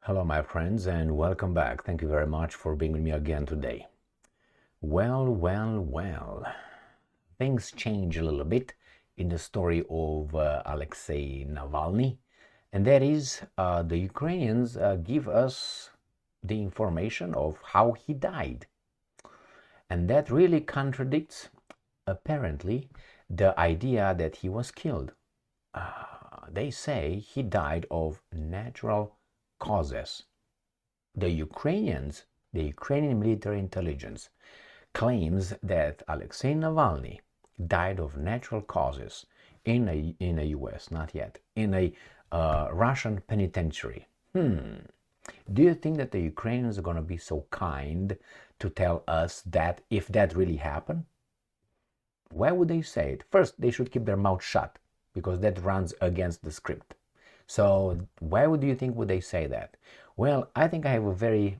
Hello, my friends, and welcome back. Thank you very much for being with me again today. Well. Things change a little bit in the story of Alexei Navalny, and that is the Ukrainians give us the information of how he died. And that really contradicts, apparently, the idea that he was killed. They say he died of natural causes. The Ukrainian military intelligence claims that Alexei Navalny died of natural causes in a US, not yet, in a Russian penitentiary. Do you think that the Ukrainians are going to be so kind to tell us that if that really happened? Why would they say it? First, they should keep their mouth shut because that runs against the script. So why would you think would they say that? Well, I think I have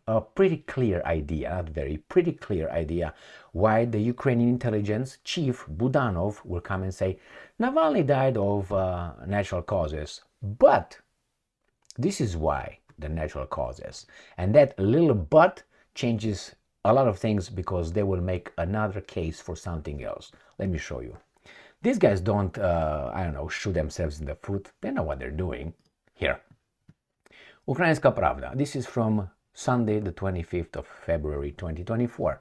a pretty clear idea why the Ukrainian intelligence chief Budanov will come and say Navalny died of natural causes, but this is why the natural causes. And that little but changes a lot of things because they will make another case for something else. Let me show you. These guys don't, shoot themselves in the foot. They know what they're doing. Here. Ukrainska Pravda. This is from Sunday, the 25th of February, 2024.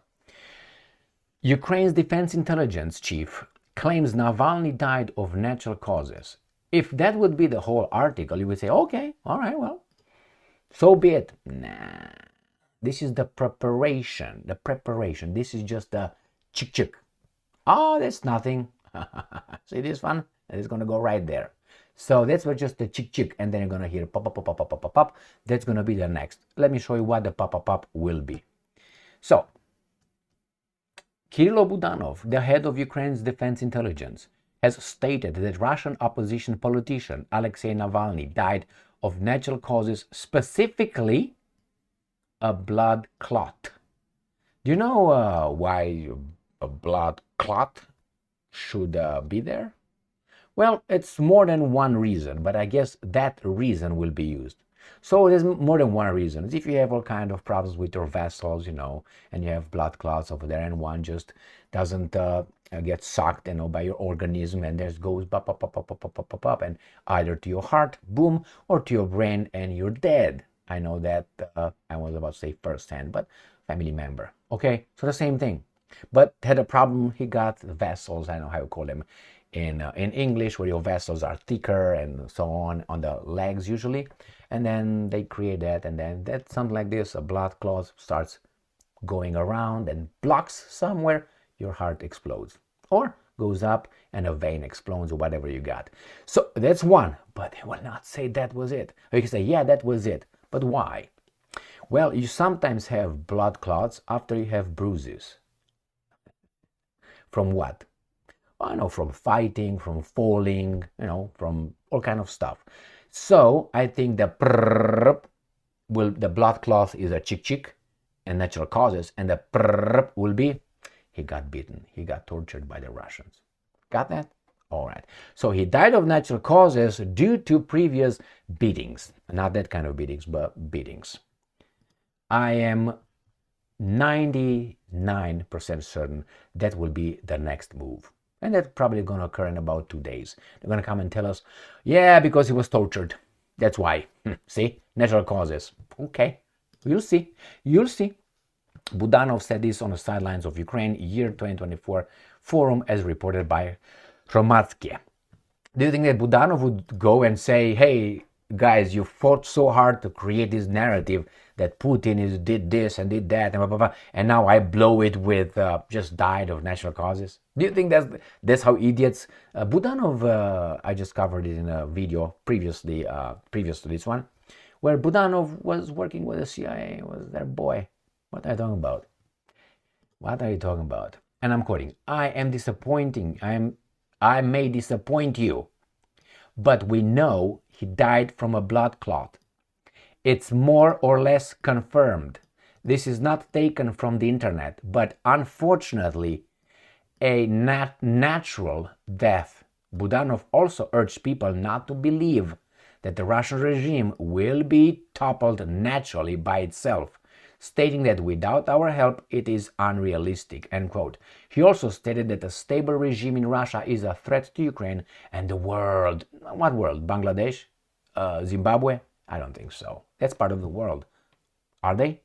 Ukraine's defense intelligence chief claims Navalny died of natural causes. If that would be the whole article, you would say, okay, all right, well, so be it. Nah. This is the preparation. This is just the chick. Oh, that's nothing. See this one? It's going to go right there. So that's what just the chick, and then you're going to hear pop. That's going to be the next. Let me show you what the pop will be. So, Kirill Budanov, the head of Ukraine's defense intelligence, has stated that Russian opposition politician Alexei Navalny died of natural causes, specifically a blood clot. Do you know why a blood clot should be there? Well, it's more than one reason, but I guess that reason will be used. So there's more than one reason. If you have all kind of problems with your vessels, and you have blood clots over there, and one just doesn't get sucked, by your organism, and there goes pop, and either to your heart, boom, or to your brain, and you're dead. I know that I was about to say firsthand, but family member. Okay, so the same thing. But had a problem. He got vessels. I don't know how you call them in English, where your vessels are thicker and so on the legs usually, and then they create that, and then that's something like this. A blood clot starts going around and blocks somewhere. Your heart explodes or goes up and a vein explodes or whatever you got. So that's one, but they will not say that was it. Or you can say, yeah, that was it. But why? Well, you sometimes have blood clots after you have bruises. From what? I know, from fighting, from falling, from all kind of stuff. So I think the blood clot is a chick and natural causes, and the will be he got beaten, he got tortured by the Russians. Got that? All right. So he died of natural causes due to previous beatings. Not that kind of beatings, but beatings. I am 99% certain that will be the next move. And that's probably going to occur in about 2 days. They're going to come and tell us, yeah, because he was tortured. That's why. See? Natural causes. Okay. You'll see. Budanov said this on the sidelines of Ukraine Year 2024 Forum, as reported by Hromadske. Do you think that Budanov would go and say, hey, guys, you fought so hard to create this narrative that Putin did this and did that, and blah, blah, blah, and now I blow it with just died of natural causes? Do you think that's how idiots? Budanov, I just covered it in a video previous to this one, where Budanov was working with the CIA, was their boy. What are you talking about? And I'm quoting, I may disappoint you, but we know he died from a blood clot. It's more or less confirmed. This is not taken from the internet, but unfortunately, a natural death. Budanov also urged people not to believe that the Russian regime will be toppled naturally by itself, stating that without our help it is unrealistic, end quote. He also stated that a stable regime in Russia is a threat to Ukraine and the world. What world? Bangladesh? Zimbabwe? I don't think so. That's part of the world. Are they?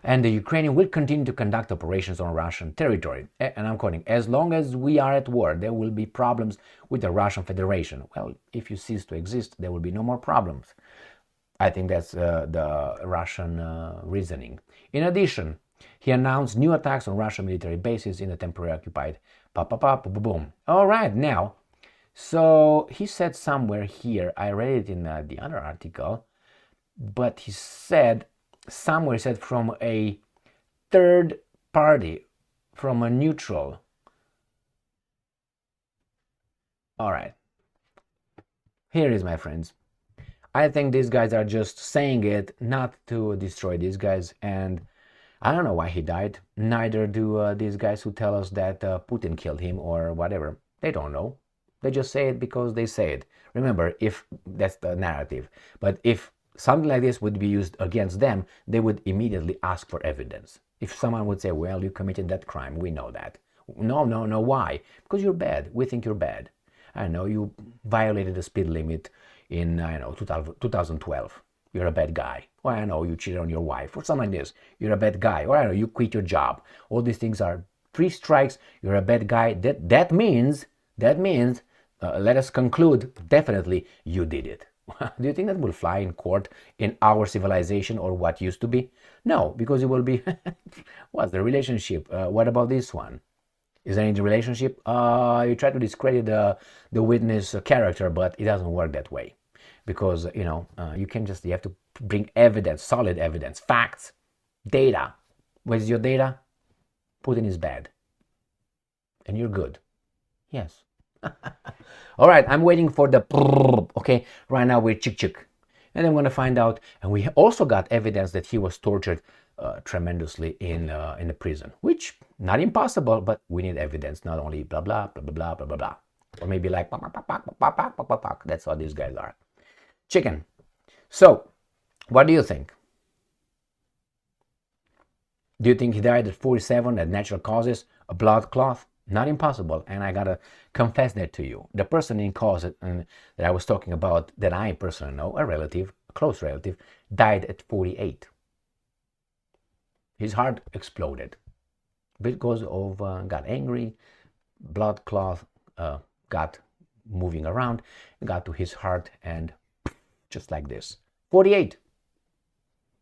And the Ukrainian will continue to conduct operations on Russian territory. And I'm quoting, as long as we are at war, there will be problems with the Russian Federation. Well, if you cease to exist, there will be no more problems. I think that's the Russian reasoning. In addition, he announced new attacks on Russian military bases in the temporarily occupied boom. All right, now, so he said somewhere here, I read it in the other article, but he said somewhere, he said from a third party, from a neutral. All right, here it is, my friends. I think these guys are just saying it not to destroy these guys, and I don't know why he died. Neither do these guys who tell us that Putin killed him or whatever. They don't know. They just say it because they say it. Remember, if that's the narrative. But if something like this would be used against them, they would immediately ask for evidence. If someone would say, well, you committed that crime, we know that. No, why? Because you're bad. We think you're bad. I know you violated the speed limit in 2012. You're a bad guy. Or I know you cheated on your wife or something like this. You're a bad guy. Or I know you quit your job. All these things are 3 strikes. You're a bad guy. That means, let us conclude, definitely you did it. Do you think that will fly in court in our civilization or what used to be? No, because it will be, what's the relationship? What about this one? Is there any relationship? You try to discredit the witness character, but it doesn't work that way. Because, you have to bring evidence, solid evidence, facts, data. Where's your data? Putin is bad. And you're good. Yes. All right, I'm waiting for the okay. Right now we're chick. And I'm going to find out. And we also got evidence that he was tortured tremendously in the prison, which not impossible, but we need evidence, not only blah, blah, blah, blah, blah, blah, blah, blah. Or maybe like, that's how these guys are. Chicken. So, what do you think? Do you think he died at 47 at natural causes, a blood clot? Not impossible, and I gotta confess that to you. The person in cause that I was talking about, that I personally know, a close relative, died at 48. His heart exploded because of got angry, blood clot got moving around, got to his heart, and just like this. 48.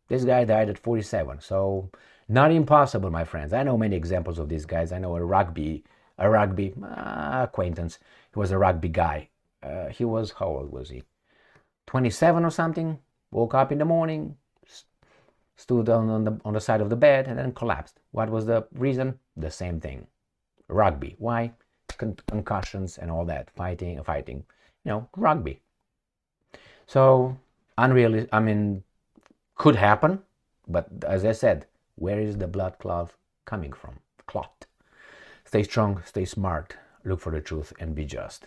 This guy died at 47. So not impossible, my friends. I know many examples of these guys. I know a rugby acquaintance. He was a rugby guy. He was, how old was he? 27 or something. Woke up in the morning, stood on the side of the bed, and then collapsed. What was the reason? The same thing. Rugby. Why? Concussions and all that. Fighting. Rugby. So, could happen. But as I said, where is the blood clot coming from? Clot. Stay strong, stay smart, look for the truth, and be just.